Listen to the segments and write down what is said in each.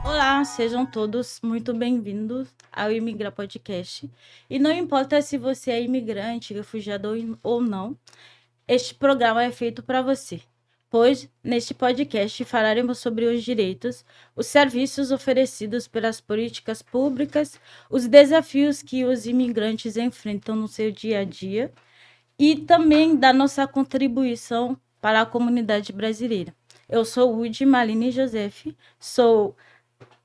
Olá, sejam todos muito bem-vindos ao Imigra Podcast. E não importa se você é imigrante, refugiado ou não, este programa é feito para você, pois neste podcast falaremos sobre os direitos, os serviços oferecidos pelas políticas públicas, os desafios que os imigrantes enfrentam no seu dia a dia e também da nossa contribuição para a comunidade brasileira. Eu sou Udi Maline Joseph, sou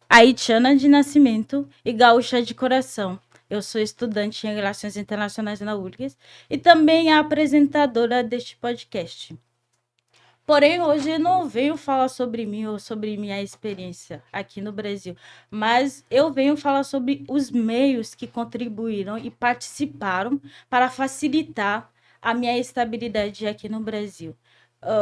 haitiana de nascimento e gaúcha de coração. Eu sou estudante em Relações Internacionais na URGS e também a apresentadora deste podcast. Porém, hoje eu não venho falar sobre mim ou sobre minha experiência aqui no Brasil, mas eu venho falar sobre os meios que contribuíram e participaram para facilitar a minha estabilidade aqui no Brasil.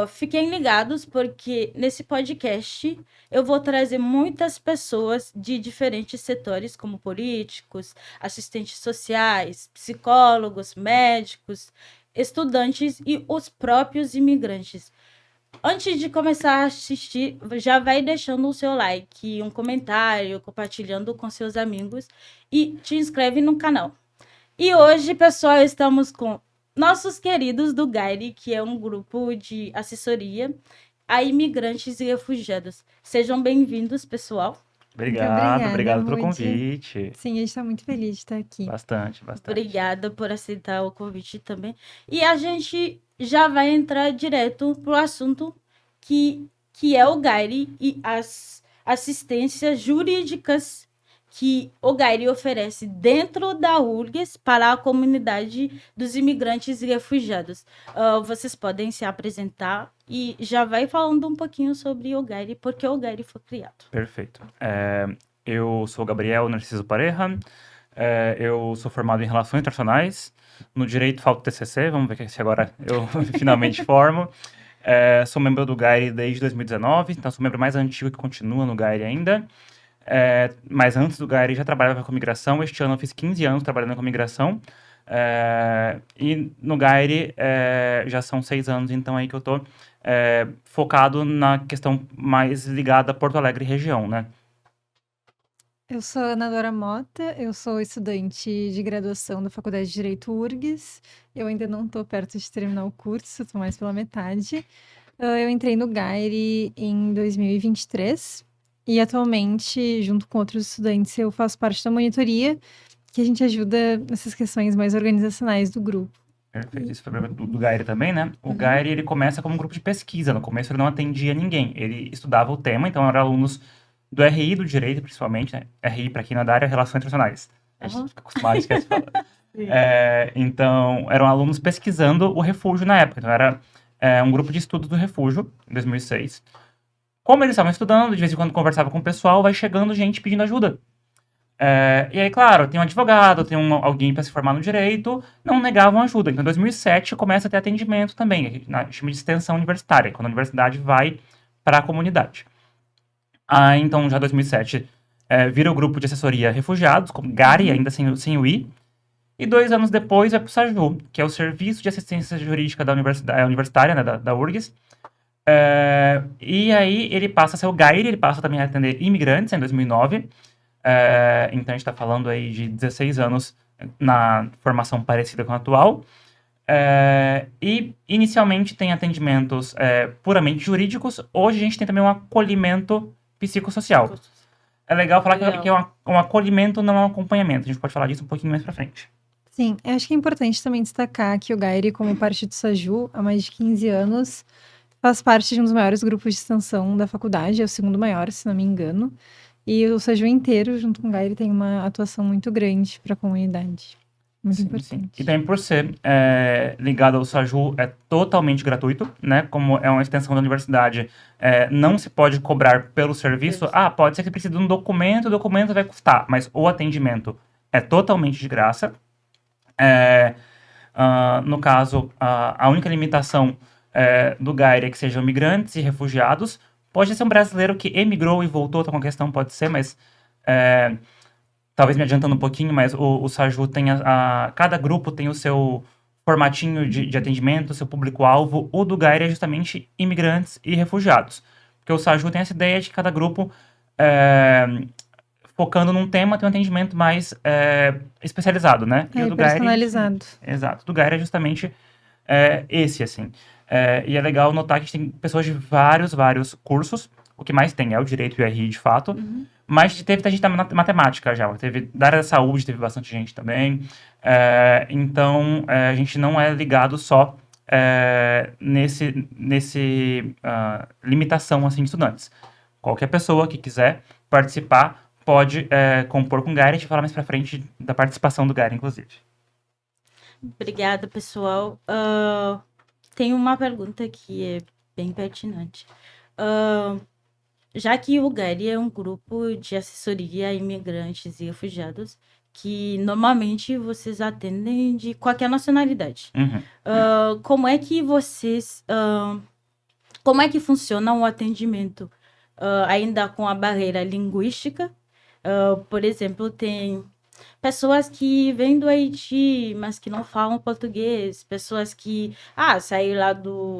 Fiquem ligados, porque nesse podcast eu vou trazer muitas pessoas de diferentes setores, como políticos, assistentes sociais, psicólogos, médicos, estudantes e os próprios imigrantes. Antes de começar a assistir, já vai deixando o seu like, um comentário, compartilhando com seus amigos e te inscreve no canal. E hoje, pessoal, estamos com nossos queridos do GAIRE, que é um grupo de assessoria a imigrantes e refugiados. Sejam bem-vindos, pessoal. Muito Obrigada, obrigado pelo Rude. convite. Sim, a gente está muito feliz de estar aqui. Bastante, bastante. Obrigada por aceitar o convite também. E a gente já vai entrar direto para o assunto que é o GAIRE e as assistências jurídicas que o GAIRE oferece dentro da URGS para a comunidade dos imigrantes e refugiados. Vocês podem se apresentar e já vai falando um pouquinho sobre o GAIRE, porque o GAIRE foi criado. Perfeito. Eu sou Gabriel Narciso Pareja, eu sou formado em Relações Internacionais, no Direito falta o TCC, vamos ver se agora eu finalmente formo. Sou membro do GAIRE desde 2019, então sou o membro mais antigo que continua no GAIRE ainda. Mas antes do GAIRE já trabalhava com migração, este ano eu fiz 15 anos trabalhando com migração. E no GAIRE já são 6 anos, então aí que eu tô focado na questão mais ligada a Porto Alegre e região, né? Eu sou Ana Dora Mota, eu sou estudante de graduação da Faculdade de Direito URGS. Eu ainda não estou perto de terminar o curso, estou mais pela metade. Eu entrei no GAIRE em 2023 e atualmente, junto com outros estudantes, eu faço parte da monitoria, que a gente ajuda nessas questões mais organizacionais do grupo. Perfeito. Isso foi do GAIRE também, né? O GAIRE, ele começa como um grupo de pesquisa. No começo, ele não atendia ninguém. Ele estudava o tema, então eram alunos do RI, do Direito, principalmente, né? RI, para quem não é da área, Relações Internacionais. A gente fica acostumado, esquece de falar. Então, eram alunos pesquisando o refúgio na época. Então, era um grupo de estudo do refúgio, em 2006. Como eles estavam estudando, de vez em quando conversava com o pessoal, vai chegando gente pedindo ajuda. E aí, claro, tem um advogado, tem alguém para se formar no direito, não negavam ajuda. Então, em 2007, começa a ter atendimento também, a gente chama de extensão universitária, quando a universidade vai para a comunidade. Então, já em 2007, vira o grupo de assessoria refugiados, como GARI, ainda sem o I. E 2 anos depois vai para o SAJU, que é o Serviço de Assistência Jurídica da Universitária, né, da URGS. E aí ele passa a ser o GAIRE, ele passa também a atender imigrantes em 2009. Então a gente está falando aí de 16 anos na formação parecida com a atual. E inicialmente tem atendimentos puramente jurídicos. Hoje a gente tem também um acolhimento psicossocial. É legal falar que é um acolhimento, não é um acompanhamento. A gente pode falar disso um pouquinho mais pra frente. Sim, eu acho que é importante também destacar que o GAIRE, como parte do SAJU, há mais de 15 anos, faz parte de um dos maiores grupos de extensão da faculdade, é o segundo maior, se não me engano. E o SAJU inteiro, junto com o GAIRE, tem uma atuação muito grande para a comunidade. Muito importante. Sim. E também por ser ligado ao SAJU, é totalmente gratuito, né? Como é uma extensão da universidade, não se pode cobrar pelo serviço. Pode ser que precise de um documento, o documento vai custar, mas o atendimento é totalmente de graça. No caso, a única limitação do GAIRE é que sejam migrantes e refugiados. Pode ser um brasileiro que emigrou e voltou, tá com a questão, pode ser, mas talvez me adiantando um pouquinho, mas o SAJU tem cada grupo tem o seu formatinho de atendimento, o seu público-alvo. O do GAIRE é justamente imigrantes e refugiados. Porque o SAJU tem essa ideia de que cada grupo é, focando num tema, tem um atendimento mais especializado, né? E o do Gaire, personalizado. exato. O do Gaire é justamente esse, assim. E é legal notar que a gente tem pessoas de vários cursos. O que mais tem é o direito e o RI, de fato. Mas teve gente da matemática já. Teve da área da saúde, teve bastante gente também. Então, a gente não é ligado só nesse limitação assim, de estudantes. Qualquer pessoa que quiser participar pode compor com o Gaire. A gente vai falar mais pra frente da participação do Gaire, inclusive. Obrigada, pessoal. Tem uma pergunta que é bem pertinente. Já que o GARI é um grupo de assessoria a imigrantes e refugiados, que normalmente vocês atendem de qualquer nacionalidade. Como é que vocês... como é que funciona o atendimento? Ainda com a barreira linguística? Por exemplo, tem pessoas que vêm do Haiti, mas que não falam português. Pessoas que saíram lá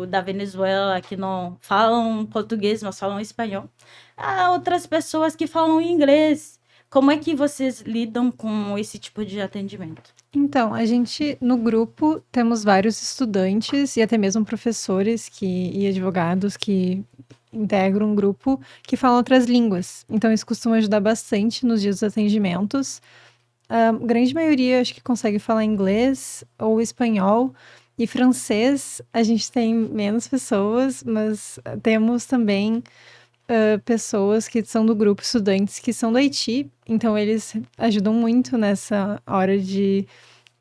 da Venezuela, que não falam português, mas falam espanhol. Há outras pessoas que falam inglês. Como é que vocês lidam com esse tipo de atendimento? Então, a gente, no grupo, temos vários estudantes e até mesmo professores e advogados que integram um grupo que falam outras línguas. Então, isso costuma ajudar bastante nos dias dos atendimentos. A grande maioria acho que consegue falar inglês ou espanhol. E francês, a gente tem menos pessoas, mas temos também pessoas que são do grupo, estudantes que são do Haiti. Então, eles ajudam muito nessa hora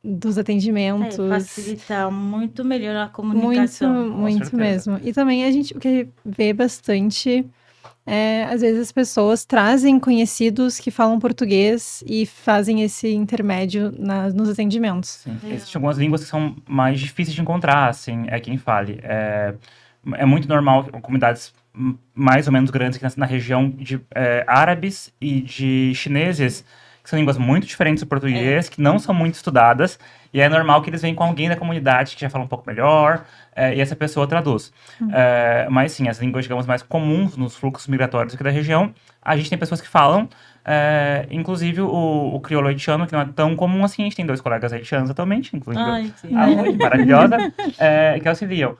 dos atendimentos. Facilita muito melhor a comunicação. Muito mesmo. E também o que vê bastante às vezes as pessoas trazem conhecidos que falam português e fazem esse intermédio nos atendimentos. Sim. Existem algumas línguas que são mais difíceis de encontrar, assim, quem fale. É muito normal comunidades mais ou menos grandes aqui na região de árabes e de chineses, que são línguas muito diferentes do português, que não são muito estudadas, e é normal que eles venham com alguém da comunidade que já fala um pouco melhor, e essa pessoa traduz. Mas sim, as línguas, digamos, mais comuns nos fluxos migratórios aqui da região, a gente tem pessoas que falam, inclusive o crioulo haitiano, que não é tão comum assim, a gente tem 2 colegas haitianos atualmente, incluindo a Lua, maravilhosa, que auxiliam.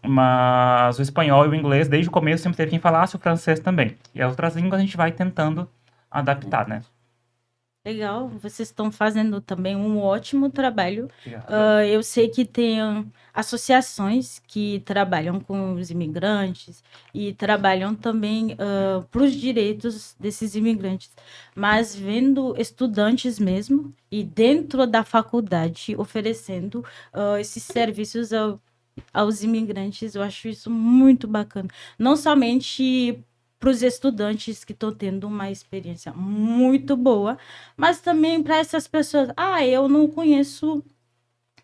Mas o espanhol e o inglês, desde o começo, sempre teve quem falasse, o francês também. E as outras línguas a gente vai tentando adaptar, né? Legal, vocês estão fazendo também um ótimo trabalho. Obrigado. Eu sei que tem associações que trabalham com os imigrantes e trabalham também para os direitos desses imigrantes, mas vendo estudantes mesmo e dentro da faculdade oferecendo esses serviços aos imigrantes, eu acho isso muito bacana. Não somente para os estudantes que estão tendo uma experiência muito boa, mas também para essas pessoas. Eu não conheço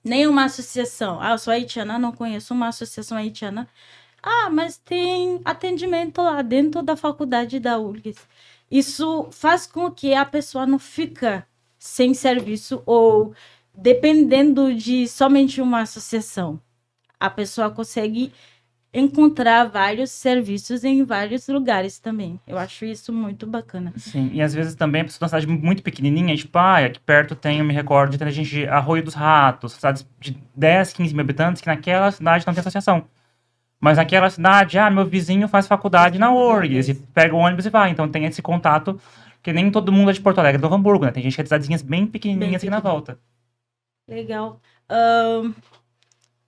nenhuma associação. Eu sou haitiana, não conheço uma associação haitiana. Mas tem atendimento lá dentro da faculdade da URGS. Isso faz com que a pessoa não fica sem serviço ou dependendo de somente uma associação. A pessoa consegue encontrar vários serviços em vários lugares também. Eu acho isso muito bacana. Sim, e às vezes também a pessoa de uma cidade muito pequenininha, tipo, aqui perto tem, eu me recordo, de ter gente de Arroio dos Ratos, cidades de 10, 15 mil habitantes, que naquela cidade não tem associação. Mas naquela cidade, meu vizinho faz faculdade na URGS, e pega o ônibus e vai. Então tem esse contato, porque nem todo mundo é de Porto Alegre, do Novo Hamburgo, né? Tem gente que é de cidadezinhas bem pequenininhas aqui na volta. Legal.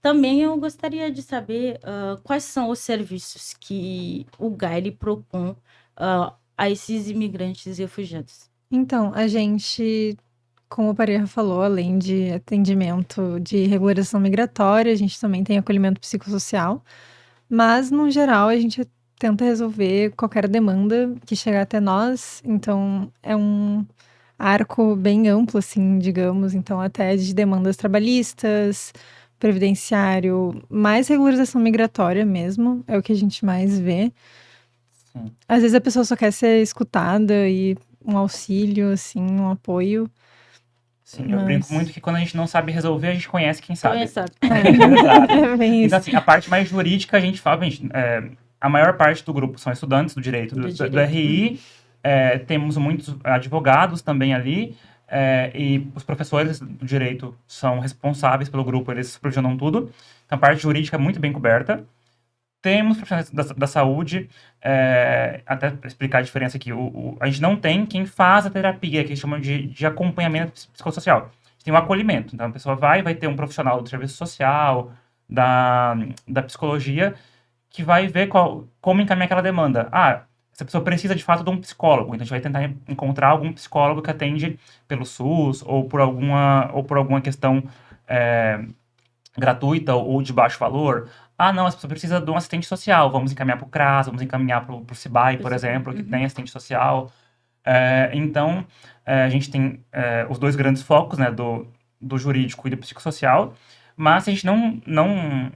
Também eu gostaria de saber quais são os serviços que o GAIRE propõe a esses imigrantes e refugiados. Então, a gente, como o Pareja falou, além de atendimento de regularização migratória, a gente também tem acolhimento psicossocial, mas, no geral, a gente tenta resolver qualquer demanda que chegar até nós, então é um arco bem amplo, assim, digamos, então até de demandas trabalhistas, previdenciário, mais regularização migratória mesmo, é o que a gente mais vê. Sim. Às vezes a pessoa só quer ser escutada e um auxílio, assim, um apoio. Sim, eu brinco muito que quando a gente não sabe resolver, a gente conhece quem sabe. Exato. É bem isso. Então, assim, a parte mais jurídica a gente fala, a maior parte do grupo são estudantes do direito do RI, temos muitos advogados também ali, e os professores do direito são responsáveis pelo grupo, eles supervisionam tudo. Então, a parte jurídica é muito bem coberta. Temos profissionais da saúde, até para explicar a diferença aqui, a gente não tem quem faz a terapia, que eles chamam de acompanhamento psicossocial. A gente tem um acolhimento, então a pessoa vai ter um profissional do serviço social, da psicologia, que vai ver como encaminhar aquela demanda. Essa pessoa precisa de fato de um psicólogo, então a gente vai tentar encontrar algum psicólogo que atende pelo SUS ou por alguma questão gratuita ou de baixo valor. Não, essa pessoa precisa de um assistente social, vamos encaminhar para o CRAS, vamos encaminhar para o CIBAI, por exemplo, que tem assistente social. Então, a gente tem os dois grandes focos, né, do jurídico e do psicossocial, mas se a gente não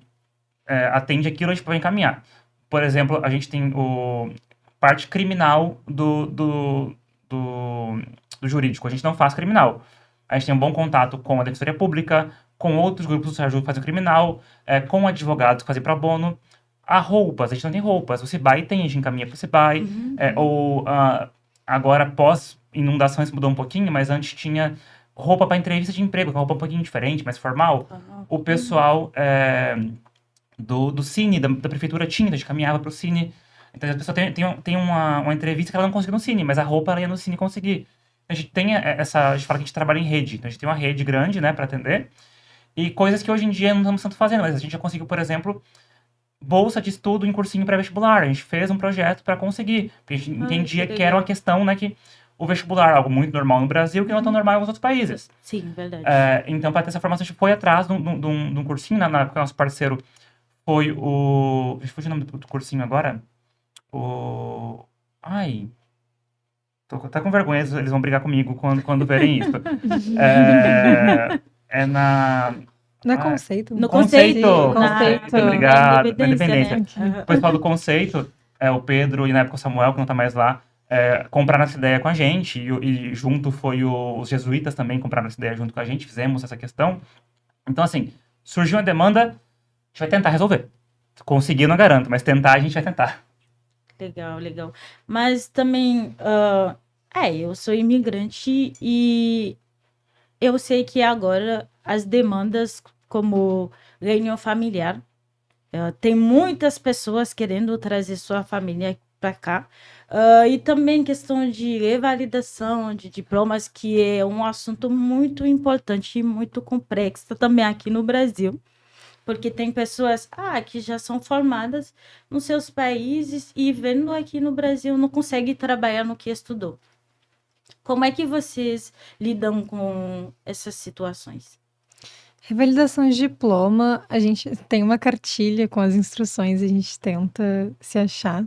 atende aquilo, a gente pode encaminhar. Por exemplo, a gente tem parte criminal do jurídico, a gente não faz criminal. A gente tem um bom contato com a Defensoria Pública, com outros grupos que fazem criminal, com advogados que fazem pro bono. Há roupas, a gente não tem roupas. O CIBAI tem, a gente encaminha pro CIBAI. Agora, após inundações, mudou um pouquinho, mas antes tinha roupa para entrevista de emprego, que é uma roupa um pouquinho diferente, mais formal. O pessoal do Cine, da prefeitura tinha, a gente caminhava pro Cine. Então, a pessoa tem uma entrevista que ela não conseguiu no Cine, mas a roupa ela ia no Cine conseguir. A gente tem a gente fala que a gente trabalha em rede. Então, a gente tem uma rede grande, né, para atender. E coisas que hoje em dia não estamos tanto fazendo, mas a gente já conseguiu, por exemplo, bolsa de estudo em cursinho pré-vestibular. A gente fez um projeto para conseguir, porque a gente entendia que era uma questão, né, que o vestibular é algo muito normal no Brasil, que não é tão normal em alguns outros países. Sim, verdade. Então, para ter essa formação, a gente foi atrás de um cursinho, na época, nosso parceiro foi o... Fugiu o nome do cursinho agora? Tô até com vergonha, eles vão brigar comigo quando verem isso. Não é conceito? No Conceito. Muito obrigado. Na Independência. Né? O pessoal do conceito, o Pedro e na época o Samuel, que não tá mais lá, compraram essa ideia com a gente. E junto foi os jesuítas também compraram essa ideia junto com a gente. Fizemos essa questão. Então, assim, surgiu uma demanda, a gente vai tentar resolver. Conseguir, não garanto, mas tentar a gente vai tentar. Legal. Mas também, eu sou imigrante e eu sei que agora as demandas como reunião familiar, tem muitas pessoas querendo trazer sua família para cá. E também questão de revalidação de diplomas, que é um assunto muito importante e muito complexo também aqui no Brasil. Porque tem pessoas que já são formadas nos seus países e vendo aqui no Brasil não consegue trabalhar no que estudou. Como é que vocês lidam com essas situações? Revalidação de diploma, a gente tem uma cartilha com as instruções, a gente tenta se achar.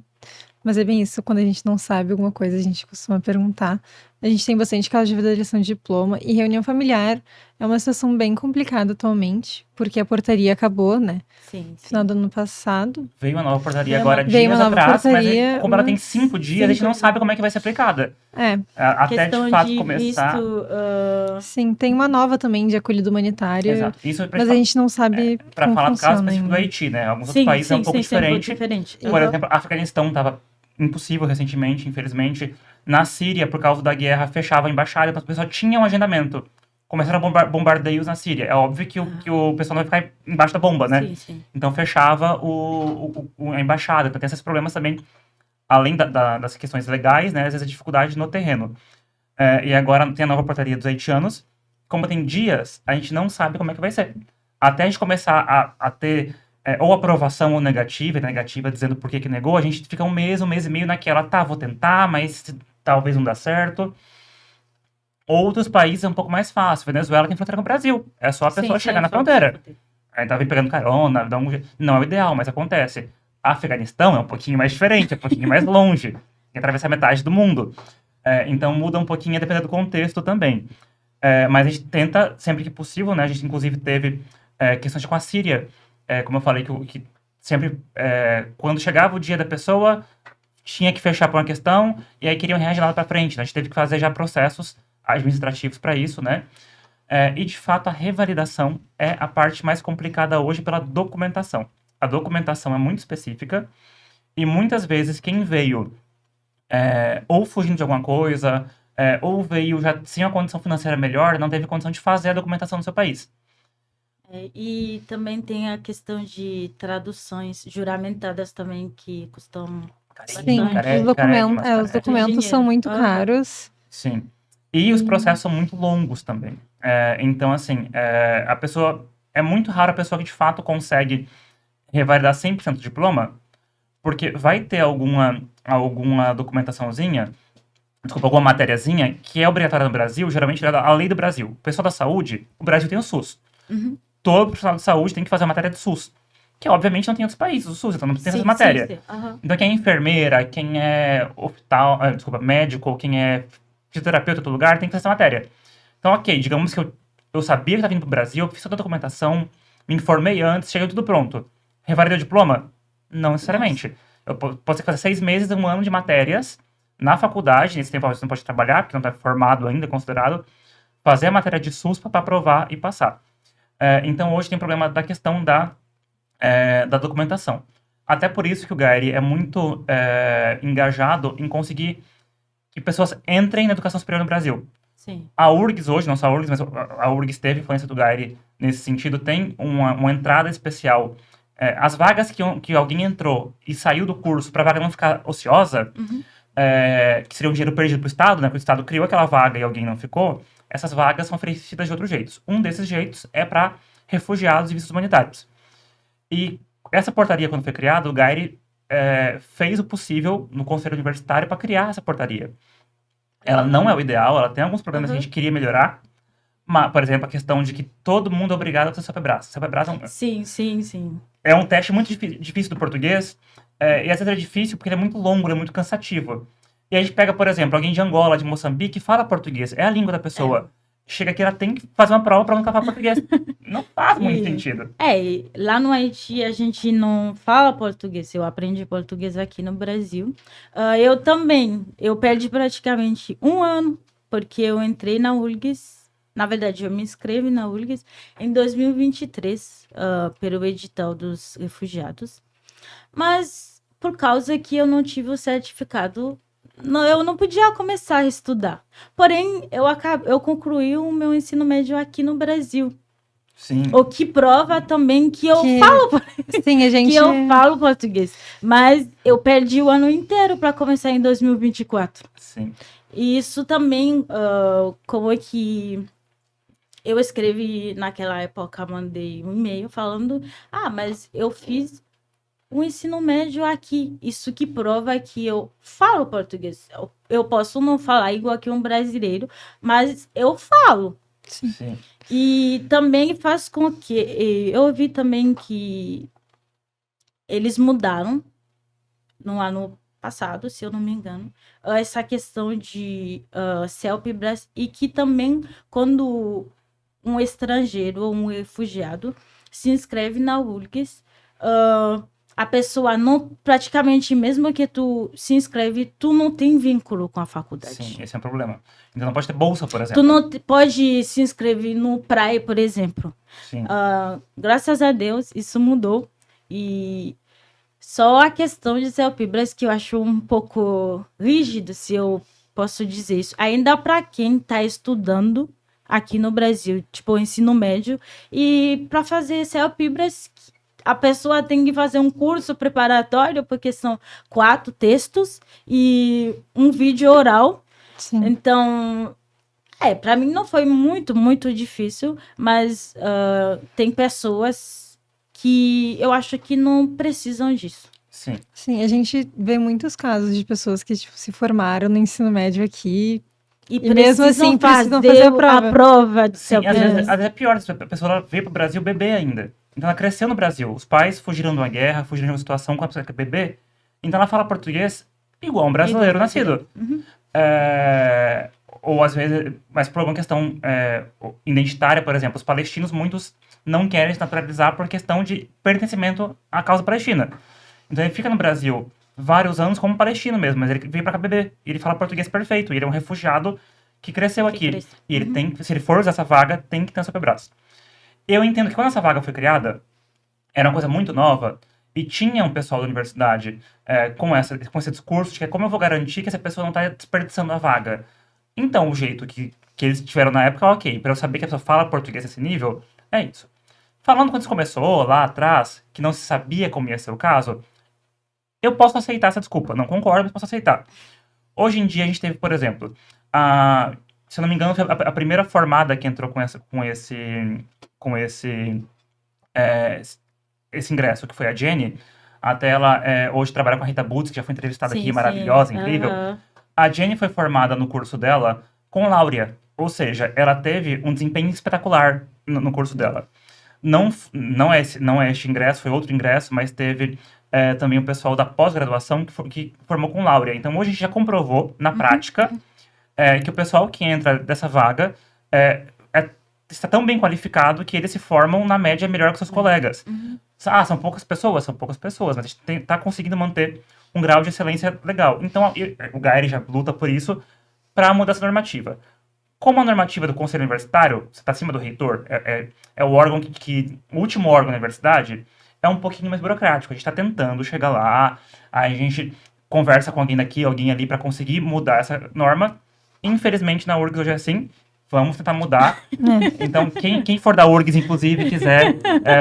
Mas é bem isso, quando a gente não sabe alguma coisa, a gente costuma perguntar. A gente tem bastante casos de revalidação de diploma e reunião familiar é uma situação bem complicada atualmente, porque a portaria acabou, né? Sim. Final do ano passado. Veio uma nova portaria agora, veio dias uma nova atrás, portaria, mas como ela tem 5 dias, a gente não sabe como é que vai ser aplicada. Até Questão de fato de começar. visto, Sim, tem uma nova também de acolhida humanitária. Exato. Isso mas a gente não sabe para como falar do caso funciona específico do ainda. Haiti, né? Alguns outros países é um pouco diferente. Por exemplo, Afeganistão estava impossível recentemente, infelizmente. Na Síria, por causa da guerra, fechava a embaixada, mas o pessoal tinha um agendamento. Começaram bombardeios na Síria. É óbvio que o pessoal não vai ficar embaixo da bomba, né? Sim. Então fechava a embaixada. Então tem esses problemas também, além das questões legais, né? Às vezes a dificuldade no terreno. E agora tem a nova portaria dos haitianos. Como tem dias, a gente não sabe como é que vai ser. Até a gente começar a ter ou aprovação ou negativa dizendo por que negou, a gente fica um mês e meio naquela, vou tentar, mas talvez não dá certo. Outros países é um pouco mais fácil. Venezuela tem fronteira com o Brasil. É só a pessoa chegar na fronteira. Aí vem pegando carona, não é o ideal, mas acontece. Afeganistão é um pouquinho mais diferente, é um pouquinho mais longe. Tem que atravessar metade do mundo. Então muda um pouquinho, dependendo do contexto também. Mas a gente tenta, sempre que possível, né? A gente inclusive teve questões com a Síria. Como eu falei, que sempre, quando chegava o dia da pessoa, tinha que fechar por uma questão, e aí queriam reagir lá para frente. A gente teve que fazer já processos administrativos para isso, né? E, de fato, a revalidação é a parte mais complicada hoje pela documentação. A documentação é muito específica, E muitas vezes quem veio ou fugindo de alguma coisa, ou veio já sem uma condição financeira melhor, não teve condição de fazer a documentação no seu país. E também tem a questão de traduções juramentadas também, que custam Sim, bastante. os documentos são dinheiro. muito Aham. caros. Sim. E os processos são muito longos também. Então, assim, a pessoa... É muito raro a pessoa que, de fato, consegue revalidar 100% do diploma, porque vai ter alguma documentaçãozinha, desculpa, alguma matériazinha que é obrigatória no Brasil, geralmente é a lei do Brasil. O pessoal da saúde, o Brasil tem o SUS. Uhum. Todo profissional de saúde tem que fazer a matéria do SUS, que obviamente não tem em outros países, o SUS, então não tem essa matéria. Sim. Aham. Então, quem é enfermeira, quem é médico, quem é fisioterapeuta em outro lugar, tem que fazer essa matéria. Então, ok, digamos que eu sabia que estava vindo para o Brasil, eu fiz toda a documentação, me informei antes, cheguei tudo pronto. Revalidei o diploma? Não necessariamente. Eu posso ter que fazer 6 meses, 1 ano de matérias na faculdade, nesse tempo você não pode trabalhar, porque não está formado ainda, considerado, fazer a matéria de SUS para aprovar e passar. Então, hoje tem problema da questão da documentação. Até por isso que o Gairi é muito engajado em conseguir que pessoas entrem na educação superior no Brasil. Sim. A URGS hoje, não só a URGS, mas a URGS teve influência do Gairi nesse sentido, tem uma entrada especial. As vagas que alguém entrou e saiu do curso para a vaga não ficar ociosa, Uhum. que seria um dinheiro perdido para o Estado, né? Porque o Estado criou aquela vaga e alguém não ficou, essas vagas são oferecidas de outros jeitos. Um desses jeitos é para refugiados e vistos humanitários. E essa portaria, quando foi criada, o Gairi fez o possível no Conselho Universitário para criar essa portaria. Ela não é o ideal, ela tem alguns problemas que a gente queria melhorar. Mas, por exemplo, a questão de que todo mundo é obrigado a fazer CELPE-BRAS. CELPE-BRAS Sim. é um teste muito difícil do português, e às vezes é difícil porque ele é muito longo, ele é muito cansativo. E a gente pega, por exemplo, alguém de Angola, de Moçambique, fala português, é a língua da pessoa. Chega aqui, ela tem que fazer uma prova para não falar português. Não faz muito sentido. E lá no Haiti a gente não fala português. Eu aprendi português aqui no Brasil. Eu também. Eu perdi praticamente 1 ano, porque eu entrei na URGS. Na verdade, eu me inscrevi na URGS em 2023, pelo edital dos refugiados. Mas por causa que eu não tive o certificado, eu não podia começar a estudar. Porém, eu concluí o meu ensino médio aqui no Brasil. Sim. O que prova também que eu falo Sim, a gente... que eu falo português. Mas eu perdi o ano inteiro para começar em 2024. Sim. E isso também, como é que eu escrevi naquela época, mandei um e-mail falando, mas eu fiz o ensino médio aqui. Isso que prova que eu falo português. Eu posso não falar igual que um brasileiro, mas eu falo. Sim. E também faz com que... Eu ouvi também que eles mudaram no ano passado, se eu não me engano, essa questão de CELPE-BRAS, e que também quando um estrangeiro ou um refugiado se inscreve na URGS, a pessoa não, praticamente, mesmo que tu se inscreve, tu não tem vínculo com a faculdade. Sim, esse é um problema. Então não pode ter bolsa, por exemplo. Tu não pode se inscrever no PRAE, por exemplo. Sim. Graças a Deus, isso mudou. E só a questão de CELPE-BRAS que eu acho um pouco rígido, se eu posso dizer isso. Ainda para quem está estudando aqui no Brasil, tipo, ensino médio, e para fazer CELPE-BRAS, a pessoa tem que fazer um curso preparatório, porque são 4 textos e um vídeo oral. Sim. Então, para mim não foi muito, muito difícil, mas tem pessoas que eu acho que não precisam disso. Sim. Sim, a gente vê muitos casos de pessoas que se formaram no ensino médio aqui e mesmo assim precisam fazer a prova. Sim, às vezes é pior, a pessoa veio para o Brasil bebê ainda. Então ela cresceu no Brasil. Os pais fugiram de uma guerra, fugiram de uma situação com a pessoa que é bebê. Então ela fala português igual um brasileiro nascido. Uhum. Ou às vezes, mas por alguma questão identitária, por exemplo, os palestinos, muitos não querem se naturalizar por questão de pertencimento à causa palestina. Então ele fica no Brasil vários anos como palestino mesmo, mas ele veio pra cá beber. E ele fala português perfeito. E ele é um refugiado que cresceu aqui. E ele tem, se ele for usar essa vaga, tem que ter um CELPE-BRAS. Eu entendo que quando essa vaga foi criada, era uma coisa muito nova, e tinha um pessoal da universidade com esse discurso de que como eu vou garantir que essa pessoa não está desperdiçando a vaga. Então, o jeito que eles tiveram na época, ok, para eu saber que a pessoa fala português nesse nível, é isso. Falando quando isso começou, lá atrás, que não se sabia como ia ser o caso, eu posso aceitar essa desculpa. Não concordo, mas posso aceitar. Hoje em dia, a gente teve, por exemplo, se eu não me engano, foi a primeira formada que entrou com esse ingresso, que foi a Jenny. Até ela hoje trabalha com a Rita Butz, que já foi entrevistada aqui, Sim, sim. maravilhosa, incrível. Aham. A Jenny foi formada no curso dela com Laurea, ou seja, ela teve um desempenho espetacular no curso dela. Não é este ingresso, foi outro ingresso, mas teve também o pessoal da pós-graduação que formou com Laurea. Então, hoje a gente já comprovou, na prática, que o pessoal que entra dessa vaga está tão bem qualificado que eles se formam, na média, melhor que seus colegas. São poucas pessoas, mas a gente está conseguindo manter um grau de excelência legal. Então, o GAERE já luta por isso para mudar essa normativa. Como a normativa do Conselho Universitário, você está acima do reitor, é o órgão o último órgão da universidade, é um pouquinho mais burocrático. A gente está tentando chegar lá, a gente conversa com alguém daqui, alguém ali, para conseguir mudar essa norma. Infelizmente, na URGS hoje é assim. Vamos tentar mudar. Então, quem for da URGS, inclusive, quiser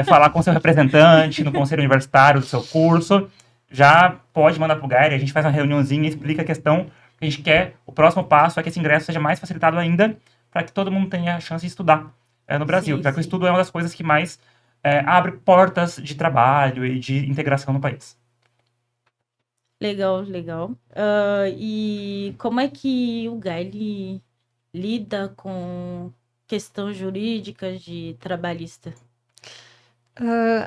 falar com seu representante no Conselho Universitário do seu curso, já pode mandar para o GAERE. A gente faz uma reuniãozinha e explica a questão. A gente quer, o próximo passo é que esse ingresso seja mais facilitado ainda, para que todo mundo tenha a chance de estudar no Brasil, já que o estudo é uma das coisas que mais abre portas de trabalho e de integração no país. Legal, legal. E como é que o GAERE lida com questões jurídicas de trabalhista?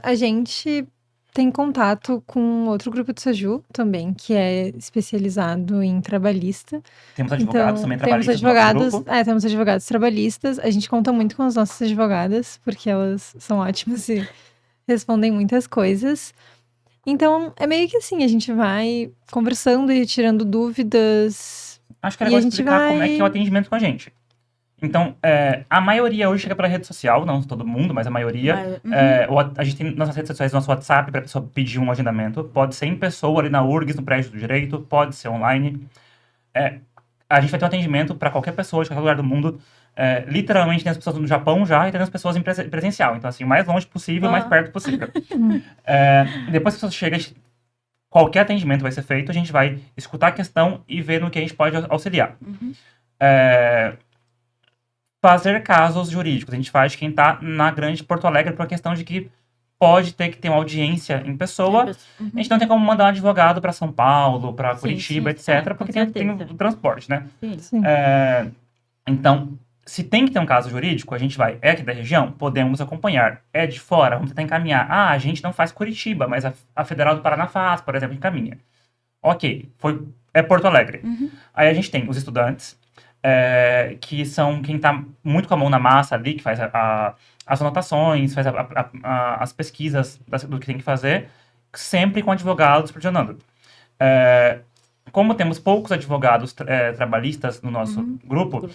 A gente tem contato com outro grupo de SAJU também, que é especializado em trabalhista. Temos advogados também Temos trabalhistas no nosso advogados, grupo. temos advogados trabalhistas. A gente conta muito com as nossas advogadas, porque elas são ótimas e respondem muitas coisas. Então, é meio que assim, a gente vai conversando e tirando dúvidas. Acho que é E legal a gente explicar como é que é o vai. atendimento com a gente. Então, a maioria hoje chega pela rede social, não todo mundo, mas a maioria. A gente tem nas redes sociais nosso WhatsApp para a pessoa pedir um agendamento. Pode ser em pessoa, ali na URGS, no prédio do direito, pode ser online. A gente vai ter um atendimento para qualquer pessoa de qualquer lugar do mundo. Literalmente tem as pessoas no Japão já e tem as pessoas em presencial. Então, assim, o mais longe possível, o mais perto possível. Depois que a pessoa chega, qualquer atendimento vai ser feito, a gente vai escutar a questão e ver no que a gente pode auxiliar. Fazer casos jurídicos. A gente faz quem está na grande Porto Alegre por uma questão de que pode ter que ter uma audiência em pessoa. A gente não tem como mandar um advogado para São Paulo, para Curitiba, etc., porque tem o transporte, né? Sim. Então, se tem que ter um caso jurídico, a gente vai. É aqui da região? Podemos acompanhar. É de fora? Vamos tentar encaminhar. A gente não faz Curitiba, mas a Federal do Paraná faz, por exemplo, encaminha. Ok, é Porto Alegre. Aí a gente tem os estudantes, que são quem está muito com a mão na massa ali, que faz as anotações, faz as pesquisas do que tem que fazer, sempre com advogados supervisionando. Como temos poucos advogados trabalhistas no nosso grupo,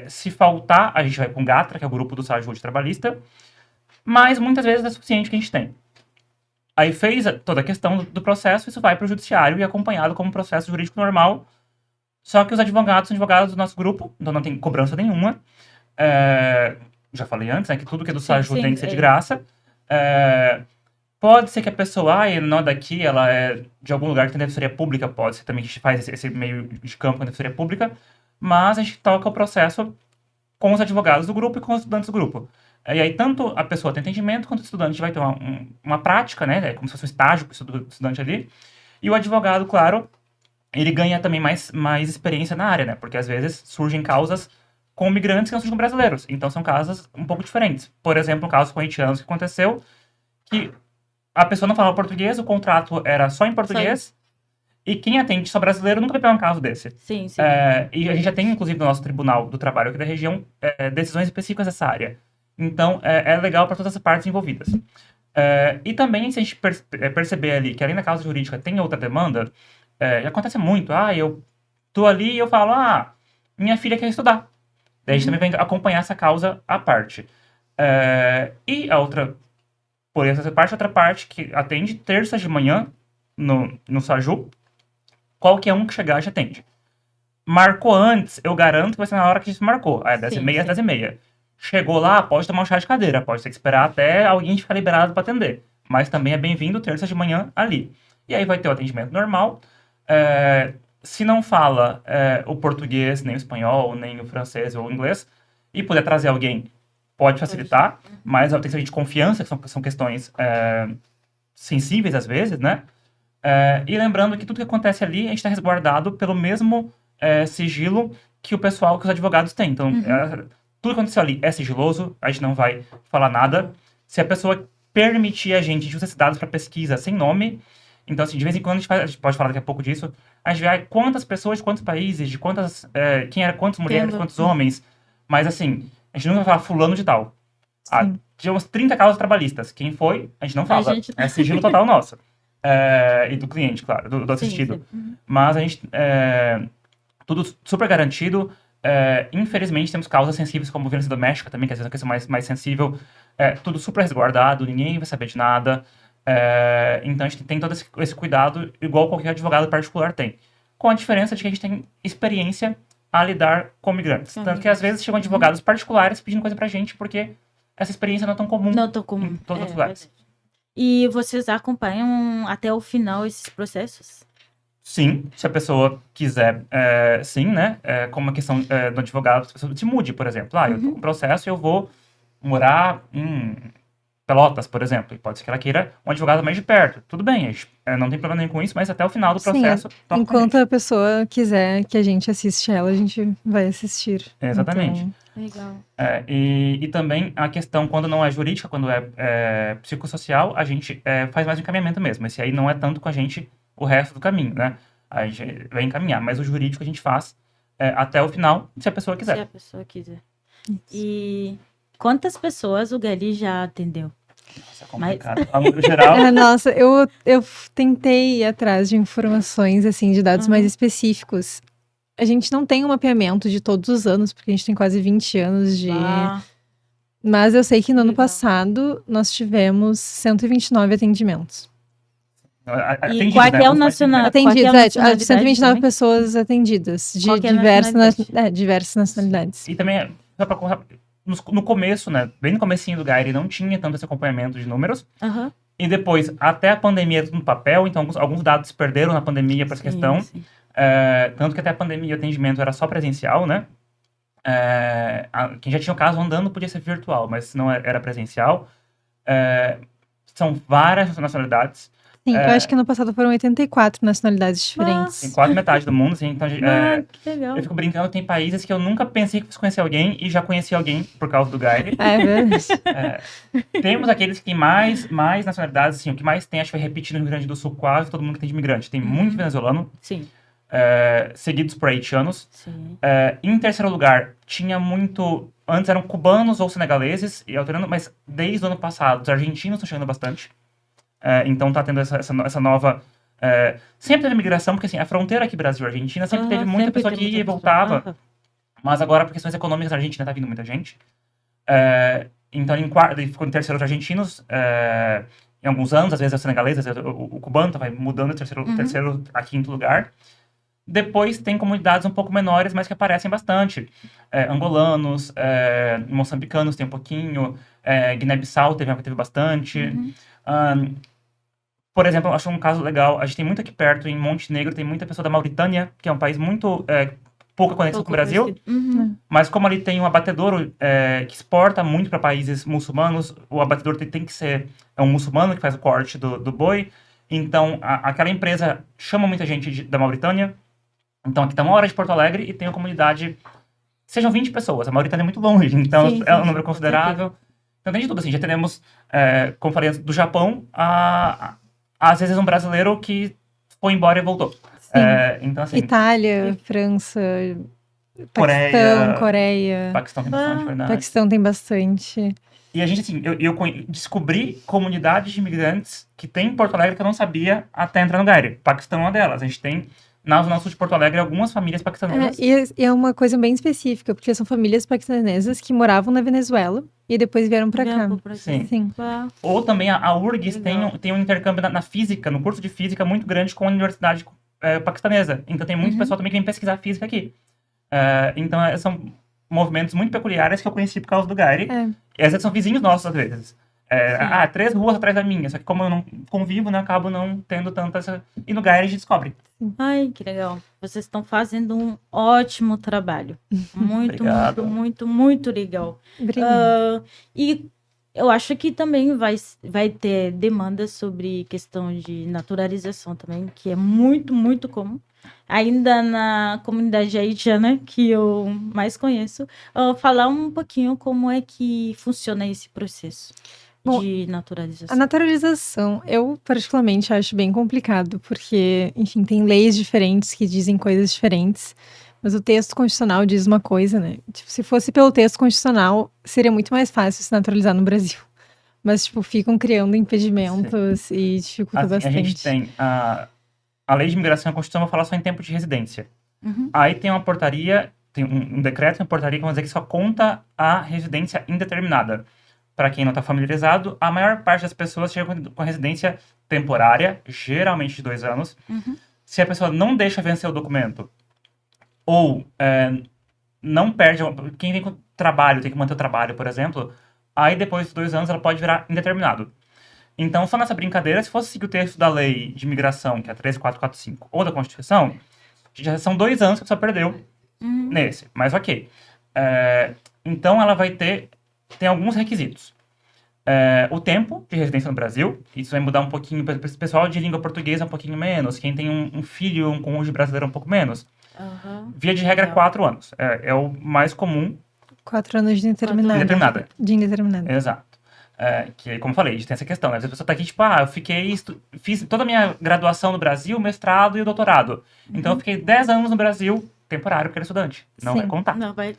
se faltar, a gente vai com o GATRA, que é o grupo do SAJU de trabalhista, mas muitas vezes é suficiente que a gente tem. Aí fez toda a questão do processo, isso vai para o judiciário e é acompanhado como um processo jurídico normal. Só que os advogados são advogados do nosso grupo, então não tem cobrança nenhuma. Já falei antes, né, que tudo que é do SAJU tem que ser de graça. Pode ser que a pessoa, não é daqui, ela é de algum lugar que tem defensoria pública, pode ser também que a gente faz esse meio de campo com a defensoria pública, mas a gente toca o processo com os advogados do grupo e com os estudantes do grupo. E aí, tanto a pessoa tem atendimento, quanto o estudante vai ter uma prática, né, como se fosse um estágio para o estudante ali, e o advogado, claro, ele ganha também mais experiência na área, né? Porque às vezes surgem causas com migrantes que não surgem com brasileiros. Então são causas um pouco diferentes. Por exemplo, um caso com haitianos que aconteceu, que a pessoa não falava português, o contrato era só em português, e quem atende só brasileiro nunca vai pegar um caso desse. Sim. E a gente já tem, inclusive, no nosso Tribunal do Trabalho aqui da região, decisões específicas dessa área. Então, é legal para todas as partes envolvidas. E também, se a gente perceber ali que além da causa jurídica tem outra demanda, acontece muito. Eu tô ali e eu falo, minha filha quer estudar. Daí a gente também vai acompanhar essa causa à parte. E a outra Porém, essa parte, outra parte que atende terças de manhã no Saju, qualquer um que chegar já atende. Marcou antes, eu garanto que vai ser na hora que a gente marcou. É 10h30 às 10h30. Chegou lá, pode tomar um chá de cadeira, pode ter que esperar até alguém ficar liberado para atender. Mas também é bem-vindo terça de manhã ali. E aí vai ter o atendimento normal. Se não fala o português, nem o espanhol, nem o francês ou o inglês, e puder trazer alguém, pode facilitar, mas tem que ser de confiança, que são questões sensíveis às vezes, né? E lembrando que tudo que acontece ali, a gente está resguardado pelo mesmo sigilo que os advogados têm. Então, tudo que aconteceu ali é sigiloso, a gente não vai falar nada. Se a pessoa permitir a gente usar esses dados para pesquisa sem nome, então, assim, de vez em quando a gente pode falar daqui a pouco disso, a gente vê quantas pessoas, de quantos países, de quantas, quantas mulheres, quantos homens, mas assim, a gente nunca vai falar fulano de tal. Tivemos 30 causas trabalhistas. Quem foi? A gente não fala. É sigilo total nosso. E do cliente, claro, do assistido. Sim. Mas a gente... tudo super garantido. Infelizmente, temos causas sensíveis como violência doméstica também, que às vezes é uma questão mais sensível. Tudo super resguardado, ninguém vai saber de nada. Então, a gente tem todo esse cuidado, igual qualquer advogado particular tem. Com a diferença de que a gente tem experiência a lidar com migrantes. Tanto que, às vezes, chegam advogados particulares pedindo coisa pra gente, porque essa experiência não é tão comum, em todos os lugares. E vocês acompanham até o final esses processos? Sim, se a pessoa quiser, sim, né? Como a questão do advogado, se a pessoa se mude, por exemplo. Eu tô com um processo e eu vou morar em Pelotas, por exemplo. E pode ser que ela queira um advogado mais de perto. Tudo bem, a gente, não tem problema nenhum com isso, mas até o final do processo... Enquanto a pessoa quiser que a gente assiste ela, a gente vai assistir. Exatamente. Então... Legal. E também a questão, quando não é jurídica, quando é psicossocial, a gente faz mais um encaminhamento mesmo. Esse aí não é tanto com a gente o resto do caminho, né? A gente vai encaminhar, mas o jurídico a gente faz até o final, se a pessoa quiser. Se a pessoa quiser. E quantas pessoas o Gali já atendeu? Nossa, é complicado. No geral... Nossa, eu tentei ir atrás de informações, assim, de dados mais específicos. A gente não tem um mapeamento de todos os anos, porque a gente tem quase 20 anos de... Mas eu sei que no ano passado nós tivemos 129 atendimentos. E quartel nacional. Atendidos, 129 pessoas atendidas, de diversas nacionalidades. E também, no começo, né, bem no comecinho do Gairi, não tinha tanto esse acompanhamento de números. E depois, até a pandemia, tudo no papel, então alguns dados se perderam na pandemia para essa questão. Sim. Tanto que até a pandemia o atendimento era só presencial, né? Quem já tinha o caso andando podia ser virtual, mas não era presencial. São várias nacionalidades. Sim, eu acho que no passado foram 84 nacionalidades diferentes. Tem quase metade do mundo, assim. Então, que legal. Eu fico brincando que tem países que eu nunca pensei que fosse conhecer alguém e já conheci alguém por causa do Gairi. É verdade. Temos aqueles que mais nacionalidades, assim, o que mais tem, acho que vai repetir no Rio Grande do Sul, quase todo mundo que tem de imigrante. Tem muito venezuelano. Sim. Seguidos por haitianos. Sim. Em terceiro lugar, tinha muito... Antes eram cubanos ou senegaleses, e alternando, mas desde o ano passado, os argentinos estão chegando bastante. Então tá tendo essa nova... sempre teve migração, porque assim, a fronteira aqui Brasil-Argentina sempre teve muita pessoa que ia e voltava. Mas agora, por questões econômicas, a Argentina tá vindo muita gente. Então, ficou em terceiro os argentinos, em alguns anos, às vezes é o senegalês, às vezes o cubano, vai mudando de terceiro a quinto lugar. Depois tem comunidades um pouco menores, mas que aparecem bastante. Angolanos, moçambicanos tem um pouquinho, Guiné-Bissau teve bastante. Por exemplo, acho um caso legal, a gente tem muito aqui perto, em Montenegro, tem muita pessoa da Mauritânia, que é um país muito pouca conexão com o Brasil, mas como ali tem um abatedouro que exporta muito para países muçulmanos, o abatedouro tem que ser um muçulmano que faz o corte do boi, então aquela empresa chama muita gente da Mauritânia, então aqui está 1 hora de Porto Alegre e tem uma comunidade, sejam 20 pessoas, a Mauritânia é muito longe, então é um número considerável. Então tem de tudo, assim, já temos, como falei antes, do Japão, às vezes um brasileiro que foi embora e voltou. Então, assim, Itália, França, Paquistão, Coreia. Paquistão tem bastante, verdade. Paquistão tem bastante. E a gente, assim, eu descobri comunidades de imigrantes que tem em Porto Alegre que eu não sabia até entrar no Gairi. Paquistão é uma delas. A gente tem Na Zona Sul de Porto Alegre, algumas famílias paquistanesas. E é uma coisa bem específica, porque são famílias paquistanesas que moravam na Venezuela e depois vieram pra cá. Vieram pro Brasil. Sim. Sim. Uau. Ou também a URGS Legal. tem um intercâmbio na física, no curso de física, muito grande com a universidade paquistanesa. Então tem muito Uhum. pessoal também que vem pesquisar física aqui. Então são movimentos muito peculiares que eu conheci por causa do Gairi. É. E às vezes são vizinhos nossos, às vezes. 3 ruas atrás da minha. Só que como eu não convivo, né, eu acabo não tendo tanta essa... E no Gairi a gente descobre. Ai, que legal. Vocês estão fazendo um ótimo trabalho. Muito, Obrigado. muito, muito, muito legal. Obrigada. E eu acho que também vai ter demanda sobre questão de naturalização também, que é muito, muito comum. Ainda na comunidade haitiana, que eu mais conheço, falar um pouquinho como é que funciona esse processo Bom, de A naturalização. naturalização, eu particularmente acho bem complicado, porque, enfim, tem leis diferentes que dizem coisas diferentes, mas o texto constitucional diz uma coisa, né? Tipo, se fosse pelo texto constitucional, seria muito mais fácil se naturalizar no Brasil. Mas, tipo, ficam criando impedimentos e dificulta Assim, a bastante. gente tem a lei de imigração e a Constituição, vai falar só em tempo de residência. Uhum. Aí tem uma portaria, tem um decreto e uma portaria que vão dizer que só conta a residência indeterminada. Para quem não está familiarizado, a maior parte das pessoas chega com residência temporária, geralmente de 2 anos. Uhum. Se a pessoa não deixa vencer o documento, ou não perde... Quem vem com trabalho, tem que manter o trabalho, por exemplo, aí depois de 2 anos ela pode virar indeterminado. Então, só nessa brincadeira, se fosse seguir o texto da lei de imigração, que é a 13445, ou da Constituição, já são 2 anos que a pessoa perdeu Uhum. nesse. Mas ok. Então, ela vai ter... Tem alguns requisitos. O tempo de residência no Brasil, isso vai mudar um pouquinho. Para esse pessoal de língua portuguesa, um pouquinho menos. Quem tem um filho, um cônjuge brasileiro, um pouco menos. Aham. Via de regra, Legal. 4 anos. É o mais comum. 4 anos de indeterminado. Indeterminada. De indeterminado. Exato. Que, como eu falei, a gente tem essa questão, né? Às vezes a pessoa tá aqui, tipo, eu fiz toda a minha graduação no Brasil, mestrado e o doutorado. Então, eu fiquei 10 anos no Brasil, temporário, porque era estudante. Não Sim. vai contar. Não, vai.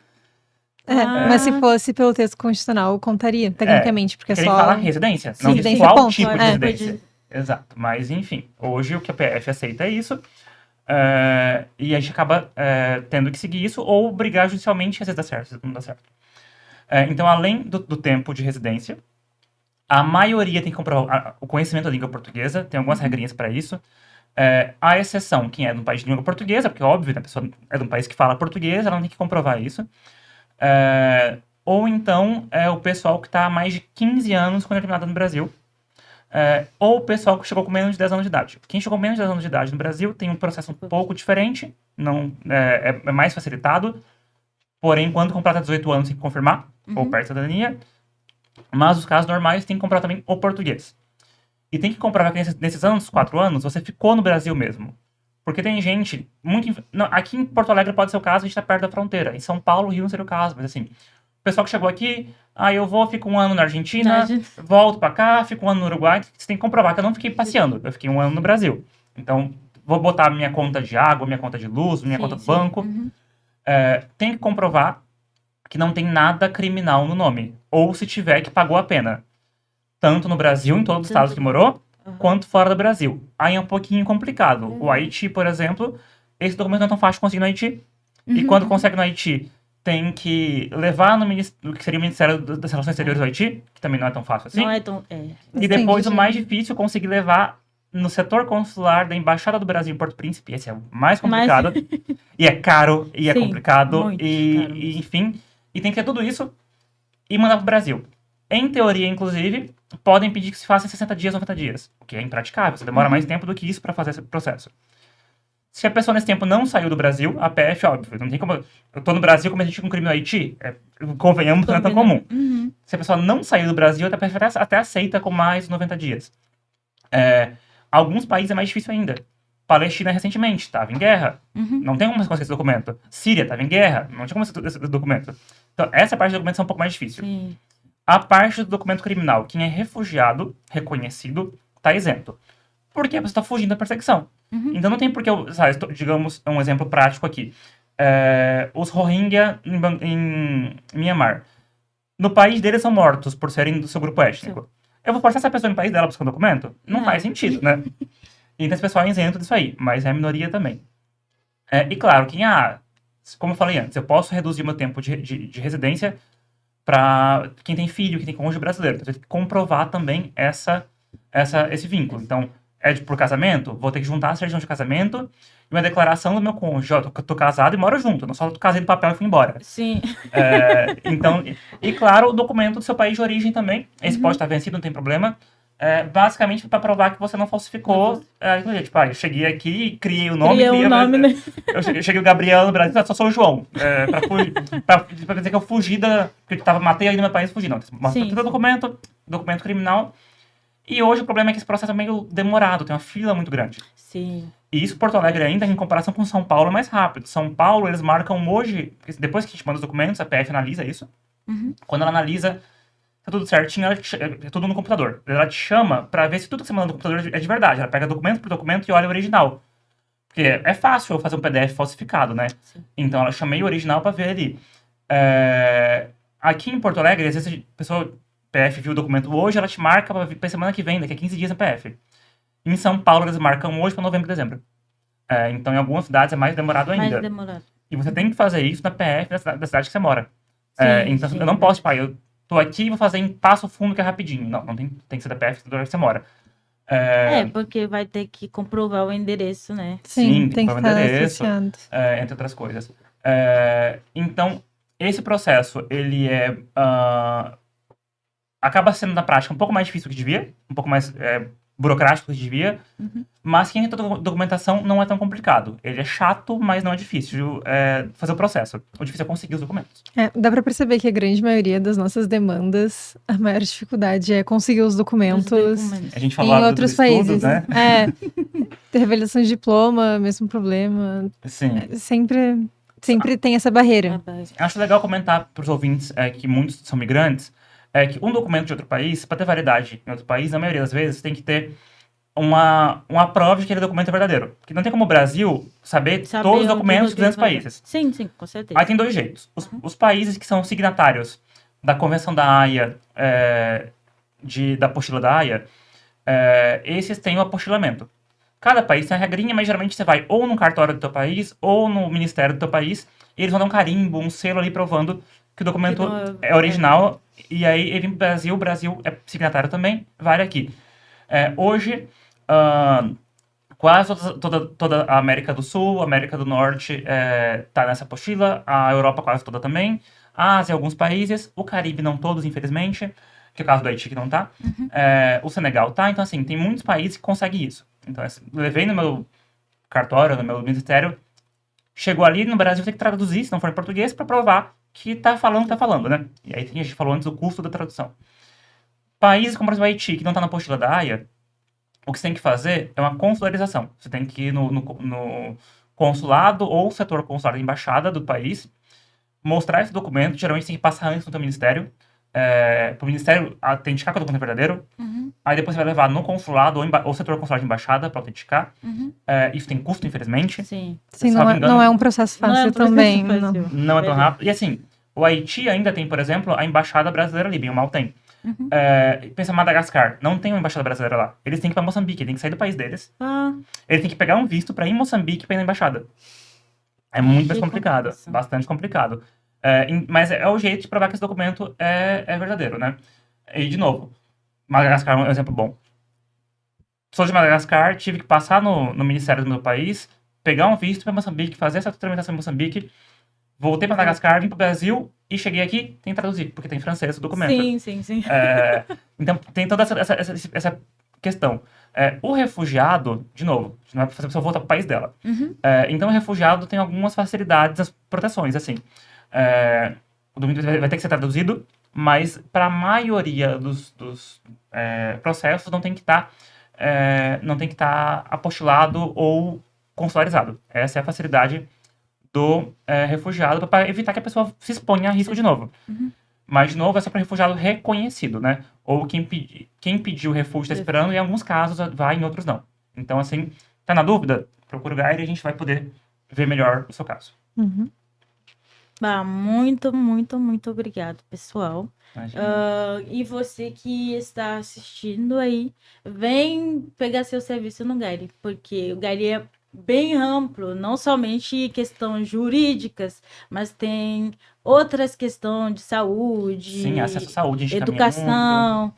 Mas se fosse pelo texto constitucional, contaria, tecnicamente, porque é Ele só... fala residência, não diz residência, qual ponto. tipo de É. residência. Exato. Mas, enfim, hoje o que a PF aceita é isso. E a gente acaba tendo que seguir isso ou brigar judicialmente, às vezes dá certo, às vezes não dá certo. Então, além do tempo de residência, a maioria tem que comprovar o conhecimento da língua portuguesa, tem algumas regrinhas para isso. A exceção, quem é de um país de língua portuguesa, porque, óbvio, né, a pessoa é de um país que fala português, ela não tem que comprovar isso. Ou então, o pessoal que está há mais de 15 anos com determinado no Brasil. Ou o pessoal que chegou com menos de 10 anos de idade. Quem chegou com menos de 10 anos de idade no Brasil tem um processo um pouco diferente, não, é mais facilitado. Porém, quando completa 18 anos, tem que confirmar, ou perde a cidadania. Mas os casos normais tem que comprovar também o português. E tem que comprovar que nesses anos, 4 anos, você ficou no Brasil mesmo. Porque tem gente não, aqui em Porto Alegre pode ser o caso, a gente tá perto da fronteira. Em São Paulo, Rio não seria o caso, mas assim, o pessoal que chegou aqui, eu fico 1 ano na Argentina, volto pra cá, fico 1 ano no Uruguai. Você tem que comprovar que eu não fiquei passeando, eu fiquei 1 ano no Brasil. Então, vou botar minha conta de água, minha conta de luz, minha conta do banco. Uhum. Tem que comprovar que não tem nada criminal no nome. Ou se tiver, que pagou a pena. Tanto no Brasil, em todos os estados que morou, quanto fora do Brasil. Aí é um pouquinho complicado. O Haiti, por exemplo, esse documento não é tão fácil de conseguir no Haiti. E quando consegue no Haiti, tem que levar no que seria o Ministério das Relações Exteriores do Haiti, que também não é tão fácil assim. Não é tão... E depois, o mais difícil, conseguir levar no setor consular da Embaixada do Brasil em Porto Príncipe. Esse é o mais complicado. E é caro, e é complicado, muito caro. e enfim. E tem que ter tudo isso e mandar pro Brasil. Em teoria, inclusive, podem pedir que se faça em 60 dias, 90 dias. O que é impraticável. Você demora mais tempo do que isso para fazer esse processo. Se a pessoa nesse tempo não saiu do Brasil, a PF, óbvio, não tem como... Eu tô no Brasil, como a gente com um crime no Haiti, convenhamos, não é tão comum. Se a pessoa não saiu do Brasil, a PF até aceita com mais 90 dias. Alguns países é mais difícil ainda. Palestina, recentemente, estava em guerra. Não tem como você conseguir esse documento. Síria estava em guerra. Não tinha como você esse documento. Então, essa parte do documento é um pouco mais difícil. Sim. A parte do documento criminal, quem é refugiado, reconhecido, está isento. Porque a pessoa está fugindo da perseguição. Então, não tem por que, digamos, um exemplo prático aqui. Os Rohingya em Myanmar. No país deles são mortos por serem do seu grupo étnico. Eu vou forçar essa pessoa no país dela buscando documento? Não faz sentido, né? Então, esse pessoal é isento disso aí, mas é a minoria também. E claro, como eu falei antes, eu posso reduzir meu tempo de residência para quem tem filho, quem tem cônjuge brasileiro. Então, eu tenho que comprovar também esse vínculo. Então, por casamento, vou ter que juntar a certidão de casamento e uma declaração do meu cônjuge. Ó, tô casado e moro junto, não só tô casei no papel e fui embora. Sim. Então, e claro, o documento do seu país de origem também. Esse pode estar vencido, não tem problema. Basicamente para provar que você não falsificou. Tipo, eu cheguei aqui e criei o nome. Cria o nome, né? Eu cheguei o Gabriel no Brasil, só sou o João. Pra dizer que eu fugi que eu matei aí no meu país e fugi. Não, Sim, todo documento criminal. E hoje o problema é que esse processo é meio demorado, tem uma fila muito grande. Sim. E isso Porto Alegre ainda, em comparação com São Paulo, é mais rápido. São Paulo, eles marcam hoje, depois que a gente manda os documentos, a PF analisa isso. Quando ela analisa, tá tudo certinho, é tudo no computador. Ela te chama pra ver se tudo que você manda no computador é de verdade. Ela pega documento por documento e olha o original. Porque é fácil eu fazer um PDF falsificado, né? Sim. Então ela chamei o original pra ver ali. Aqui em Porto Alegre, às vezes a pessoa, PF viu o documento hoje, ela te marca pra semana que vem, daqui a 15 dias no PF. Em São Paulo, eles marcam hoje pra novembro e dezembro. Então, em algumas cidades é mais demorado ainda. Mais demorado. E você tem que fazer isso na PF da cidade que você mora. Sim, Então, sim. eu não posso, tipo, eu tô aqui e vou fazer em Passo Fundo, que é rapidinho. Não tem que ser da PF da onde você mora. Porque vai ter que comprovar o endereço, né? Sim, tem tem que que provar o estar endereço, associado. entre outras coisas. Então, esse processo, ele acaba sendo, na prática, um pouco mais difícil do que devia, um pouco mais burocrático do que devia, mas quem tem toda a documentação não é tão complicado. Ele é chato, mas não é difícil fazer o processo. O difícil é conseguir os documentos. Dá pra perceber que a grande maioria das nossas demandas, a maior dificuldade é conseguir os documentos A gente em falou dos outros estudos, países. né? Revelação de diploma, mesmo problema. Sim. Sempre tem essa barreira. Acho legal comentar para os ouvintes que muitos são migrantes, que um documento de outro país, para ter validade em outro país, na maioria das vezes, tem que ter uma prova de que aquele documento é verdadeiro. Porque não tem como o Brasil saber todos os documentos de 200 países. Sim, com certeza. Aí tem dois jeitos. Os países que são signatários da Convenção da Haia, da apostila da Haia, esses têm o apostilamento. Cada país tem a regrinha, mas geralmente você vai ou no cartório do teu país, ou no ministério do teu país, e eles vão dar um carimbo, um selo ali provando que o documento é original, e aí ele vem pro Brasil, o Brasil é signatário também, vale aqui. Hoje, quase toda a América do Sul, a América do Norte tá nessa apostila, a Europa quase toda também, a Ásia, alguns países, o Caribe não todos, infelizmente, que é o caso do Haiti que não tá, o Senegal tá, então assim, tem muitos países que conseguem isso. Então, levei no meu cartório, no meu ministério, chegou ali no Brasil, tem que traduzir, se não for em português, para provar que tá falando, né? E aí a gente falou antes do custo da tradução. Países como, por exemplo, o Haiti, que não tá na apostila da Haia, o que você tem que fazer é uma consularização. Você tem que ir no consulado ou setor consular da embaixada do país, mostrar esse documento, geralmente você tem que passar antes no teu ministério, pro ministério autenticar que o documento é verdadeiro, aí depois você vai levar no consulado ou setor consular de embaixada para autenticar. Isso tem custo, infelizmente. Sim, não é um processo fácil também. Não é tão rápido. E assim, o Haiti ainda tem, por exemplo, a embaixada brasileira ali, bem ou mal tem. Pensa em Madagascar, não tem uma embaixada brasileira lá. Eles têm que ir pra Moçambique, têm que sair do país deles. Eles têm que pegar um visto pra ir em Moçambique pra ir na embaixada. É muito mais complicado, bastante complicado. Mas é o jeito de provar que esse documento é verdadeiro, né? E, de novo, Madagascar é um exemplo bom. Sou de Madagascar, tive que passar no ministério do meu país, pegar um visto para Moçambique, fazer essa tramitação em Moçambique, voltei para Madagascar, vim para o Brasil e cheguei aqui, tem que traduzir, porque tem em francês o documento. Sim. Então, tem toda essa questão. O refugiado, de novo, não é para fazer a pessoa voltar para o país dela. Então, o refugiado tem algumas facilidades, as proteções, assim. O documento vai ter que ser traduzido, mas para a maioria dos processos não tem que estar apostilado ou consularizado. Essa é a facilidade do refugiado para evitar que a pessoa se exponha a risco de novo. Mas, de novo, é só para refugiado reconhecido, né? Ou quem pediu refúgio está esperando, em alguns casos vai, em outros não. Então, assim, tá na dúvida? Procura o Gaire e a gente vai poder ver melhor o seu caso. Muito, muito, muito obrigado, pessoal. E você que está assistindo aí, vem pegar seu serviço no Gaire, porque o Gaire bem amplo, não somente questões jurídicas, mas tem outras questões de Sim, acesso à saúde, saúde, a gente caminha muito. educação.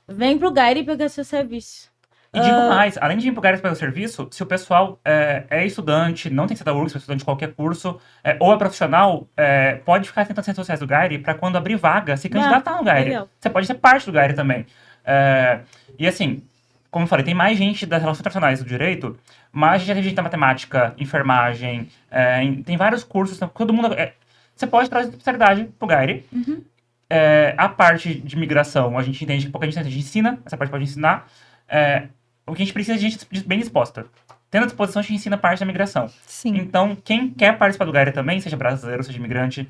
Vem pro Gaire pegar seu serviço. E digo mais, além de empolgar pelo serviço, se o pessoal é estudante, não tem que ser da URGS, é estudante de qualquer curso, ou é profissional, pode ficar atento às redes sociais do Gaire para quando abrir vaga, se candidatar no Gaire. Legal. Você pode ser parte do Gaire também. E assim, como eu falei, tem mais gente das relações internacionais do direito, mas já tem gente da matemática, enfermagem, tem vários cursos, então, todo mundo... você pode trazer especialidade pro Gaire. A parte de migração, a gente entende que pouca gente ensina, essa parte pode ensinar. O que a gente precisa é de gente bem disposta. Tendo à disposição, a gente ensina parte da migração. Sim. Então, quem quer participar do Gaia também, seja brasileiro, seja imigrante,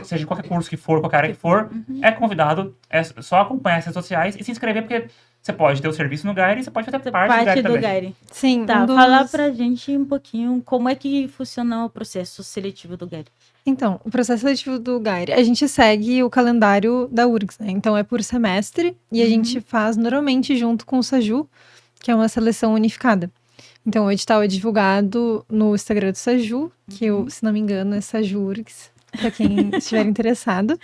seja de qualquer curso que for, qualquer área que for, é convidado, é só acompanhar as redes sociais e se inscrever, porque você pode ter o serviço no Gaia e você pode fazer parte do Gaia também. Gaire. Sim, Tá, falar pra gente um pouquinho como é que funciona o processo seletivo do Gaire. Então, o processo seletivo do Gaire, a gente segue o calendário da URGS, né? Então, é por semestre e a gente faz normalmente junto com o SAJU, que é uma seleção unificada. Então, o edital é divulgado no Instagram do SAJU, que eu, se não me engano, é SAJU URGS, para quem estiver interessado.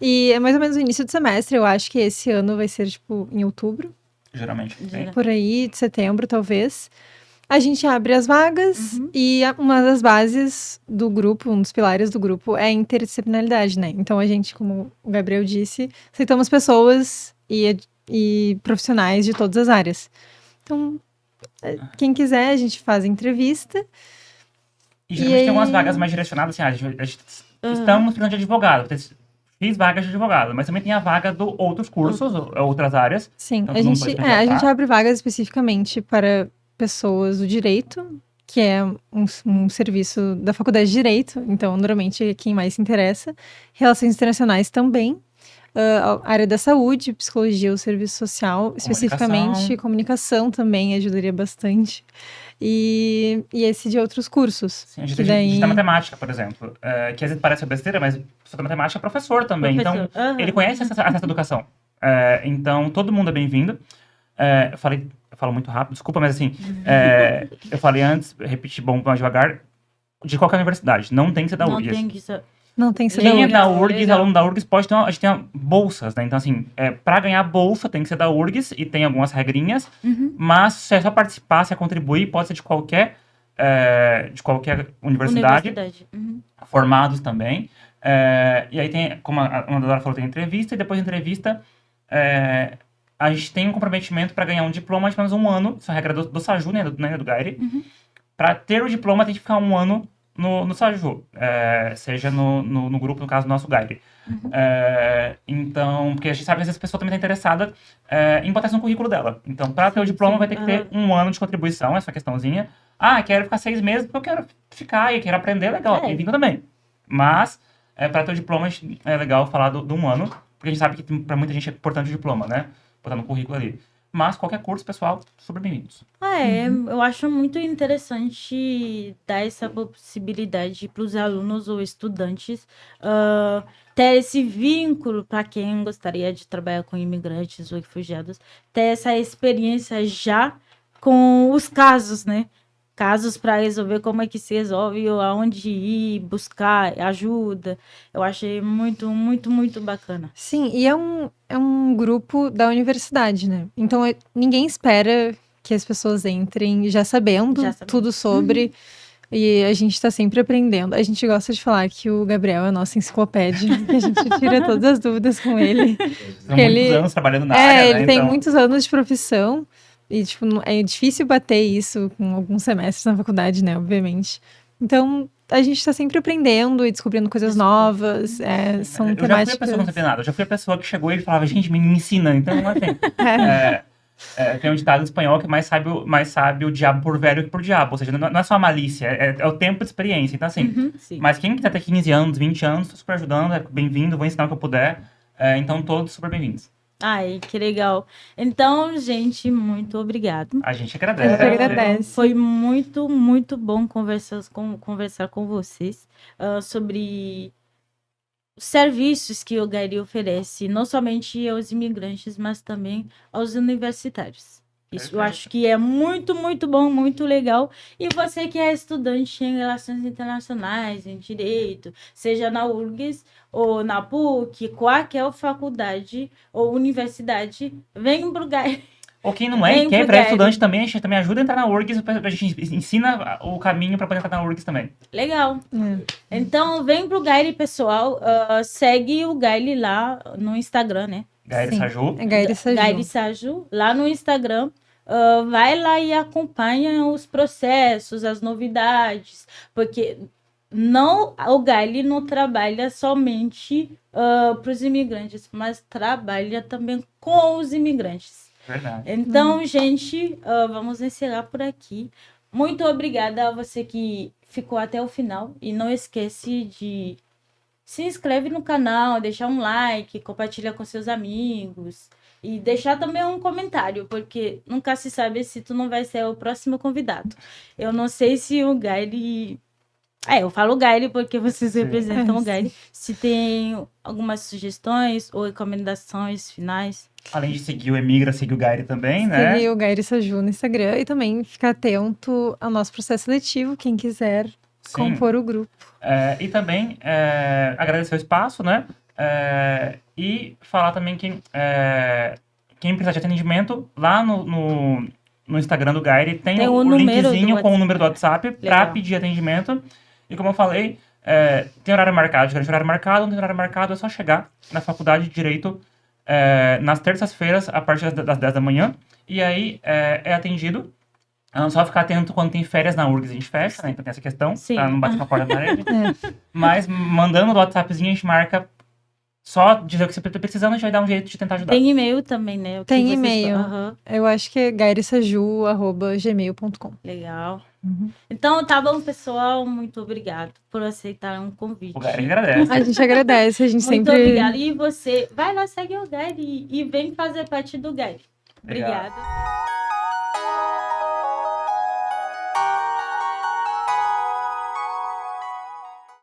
E é mais ou menos no início do semestre, eu acho que esse ano vai ser, tipo, em outubro. Geralmente. Sim. Por aí, de setembro, talvez. A gente abre as vagas e uma das bases do grupo, um dos pilares do grupo é a interdisciplinaridade, né? Então, a gente, como o Gabriel disse, aceitamos pessoas e profissionais de todas as áreas. Então, quem quiser, a gente faz entrevista. E geralmente tem algumas vagas mais direcionadas, assim, estamos precisando de advogado. Fiz vagas de advogado, mas também tem a vaga de outros cursos, outras áreas. Sim, então, a gente abre vagas especificamente para pessoas do direito, que é um serviço da faculdade de direito, então normalmente é quem mais se interessa. Relações internacionais também. A área da saúde, psicologia ou serviço social, especificamente comunicação também ajudaria bastante. E esse de outros cursos. Sim, a gente tem da matemática, por exemplo, que às vezes parece besteira, mas o professor da matemática é professor também, então ele conhece essa educação. Então, todo mundo é bem-vindo. Eu falo muito rápido, desculpa, mas assim, eu falei antes, repeti bom mais devagar, de qualquer universidade, não tem que ser da URGS. Não tem que ser Quem é da URGS, aluno da URGS, pode ter a gente tem bolsas, né? Então, assim, para ganhar bolsa tem que ser da URGS e tem algumas regrinhas, mas se é só participar, se é contribuir, pode ser de qualquer universidade. Formados também. E aí tem, como a Dora falou, tem entrevista, e depois da entrevista, a gente tem um comprometimento para ganhar um diploma de pelo menos um ano, isso é a regra do SAJU, né, do Gaire. Para ter o diploma, tem que ficar um ano no SAJU, seja no grupo, no caso do nosso Gaire. Então, porque a gente sabe que às vezes a pessoa também está interessada em botar isso no currículo dela. Então, para ter o diploma, vai ter que ter um ano de contribuição, essa questãozinha. Quero ficar 6 meses porque eu quero ficar e quero aprender, legal, bem-vindo também. Mas, para ter o diploma, é legal falar do 1 ano, porque a gente sabe que para muita gente é importante o diploma, né? Botar no currículo ali. Mas qualquer curso, pessoal, super bem-vindos. Eu acho muito interessante dar essa possibilidade para os alunos ou estudantes ter esse vínculo para quem gostaria de trabalhar com imigrantes ou refugiados, ter essa experiência já com os casos, né? Casos para resolver como é que se resolve, ou aonde ir, buscar ajuda. Eu achei muito, muito, muito bacana. Sim, e é um grupo da universidade, né? Então, ninguém espera que as pessoas entrem já sabendo tudo sobre, e a gente tá sempre aprendendo. A gente gosta de falar que o Gabriel é a nossa enciclopédia, que a gente tira todas as dúvidas com ele. São muitos anos trabalhando na área, né? Ele tem muitos anos de profissão. E, tipo, é difícil bater isso com alguns semestres na faculdade, né? Obviamente. Então, a gente tá sempre aprendendo e descobrindo coisas novas. São temáticas... Eu já fui a pessoa que não sabia nada. Eu já fui a pessoa que chegou e falava, gente, me ensina. Então, assim... tem um ditado espanhol que mais sabe o diabo por velho que por diabo. Ou seja, não é só a malícia, é o tempo de experiência. Então, assim... Mas quem quiser ter 15 anos, 20 anos, tô super ajudando, é bem-vindo, vou ensinar o que eu puder. Então, todos super bem-vindos. Ai, que legal. Então, gente, muito obrigado. A gente agradece. A gente agradece. Foi muito, muito bom conversar com vocês sobre os serviços que o Gaire oferece, não somente aos imigrantes, mas também aos universitários. Isso eu Perfeito. acho que é muito, muito bom, muito legal. E você que é estudante em Relações Internacionais, em Direito, seja na URGS ou na PUC, qualquer faculdade ou universidade, vem pro Gaia. Ou quem não é e Vem quer pro virar Gaia. estudante também, a gente também ajuda a entrar na URGS, a gente ensina o caminho para poder entrar na URGS também. Legal. É. Então, vem pro Gaile, pessoal. Segue o Gaile lá no Instagram, né? Gaire Sim. Saju. É Gaire Saju. Gaile Saju, lá no Instagram. Vai lá e acompanha os processos, as novidades, porque o Gaile não trabalha somente para os imigrantes, mas trabalha também com os imigrantes. Verdade. Então, gente, vamos encerrar por aqui. Muito obrigada a você que ficou até o final. E não esquece de se inscreve no canal, deixar um like, compartilhar com seus amigos. E deixar também um comentário, porque nunca se sabe se tu não vai ser o próximo convidado. Eu não sei se o Gaile... eu falo Gaile porque vocês Sim. representam o Gaile. Se tem algumas sugestões ou recomendações finais. Além de seguir o Emigra, seguir o Gaire também, né? Seguir o Gaire Saju no Instagram e também ficar atento ao nosso processo seletivo, quem quiser Sim. compor o grupo. E também agradecer o espaço, né? E falar também que quem precisar de atendimento, lá no Instagram do Gaire tem Tem o o número linkzinho do com o número do WhatsApp para Legal. pedir atendimento. E como eu falei, tem horário marcado, diferente de horário marcado, não tem horário marcado, é só chegar na Faculdade de Direito nas terças-feiras, a partir das 10 da manhã. E aí é atendido. Só ficar atento quando tem férias na URGS, a gente fecha, né? Então tem essa questão, Sim. pra não bater na porta da parede. É. Mas mandando no WhatsAppzinho, a gente marca só dizer o que você tá precisando, a gente vai dar um jeito de tentar ajudar. Tem e-mail também, né? O que Tem vocês e-mail. Aham, Eu acho que é gairesaju@gmail.com. legal. Uhum. Então, tá bom, pessoal. Muito obrigado por aceitar um convite. O Gaire agradece. A gente agradece, a gente Muito sempre... obrigada. E você, vai lá, segue o Gaire e vem fazer parte do Gaire. Obrigado. Obrigada.